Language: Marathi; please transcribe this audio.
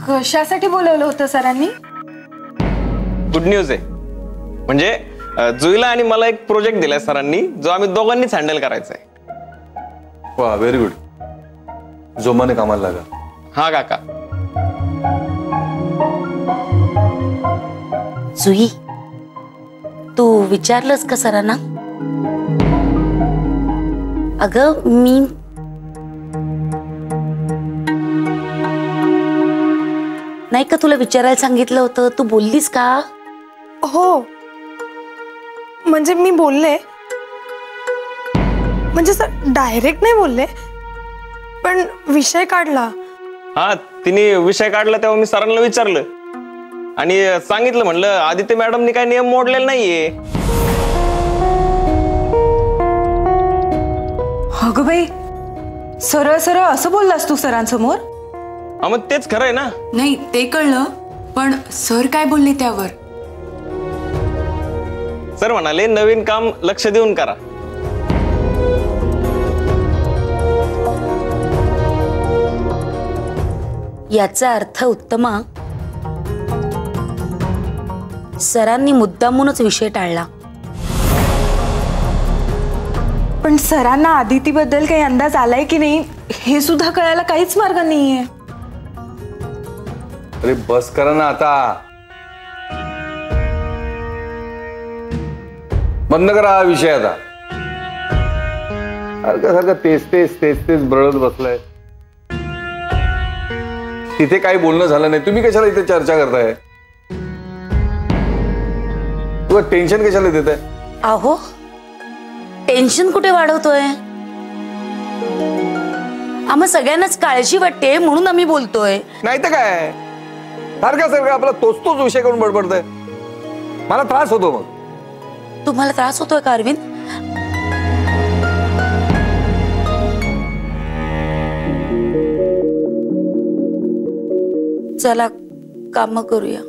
कशासाठी बोलवलं होतं सरांनी? गुड न्यूज आहे. म्हणजे जुईला आणि मला एक प्रोजेक्ट दिलाय सरांनी, जो आम्ही दोघांनीच हँडल करायचा आहे. वा, व्हेरी गुड. जोमाने कामाला लागा. हा काका. जुई, तू विचारलंस का सरांना? अगं मी नाही का तुला विचारायला सांगितलं होतं, तू बोललीस का? हो, म्हणजे मी बोलले, म्हणजे सर डायरेक्ट नाही बोलले, पण विषय काढला. हा, तिने विषय काढला तेव्हा मी सरांना विचारलं आणि सांगितलं, म्हणलं आदित्य मॅडमनी काय नियम मोडलेला नाहीये. अगं बाई, सरळ सरळ असं बोललास तू सरांसमोर? हा, मग तेच खरं आहे ना. नाही ते कळलं, पण सर काय बोलले त्यावर? सर म्हणाले नवीन काम लक्ष देऊन करा. याचा अर्थ उत्तमा, सरांनी मुद्दामूनच विषय टाळला. पण सरांना आदितीबद्दल काही अंदाज आलाय की नाही हे सुद्धा कळायला काहीच मार्ग नाहीये. अरे बस करा ना आता, बंद करा हा विषय आता. सारखं तेच तेच तेच तेच बरळत बसलाय. तिथे काही बोलणं झालं नाही, तुम्ही कशाला इथे चर्चा करताय? तुला टेन्शन कशाला देत आहे? अहो, टेन्शन कुठे वाढवतोय? आम्हा सगळ्यांनाच काळजी वाटते म्हणून आम्ही बोलतोय. नाही तर काय, सारखं आपला तोच तोच विषय करून बडबडतोय. मला त्रास होतो. मग तुम्हाला त्रास होतोय का अरविंद? चला काम करूया.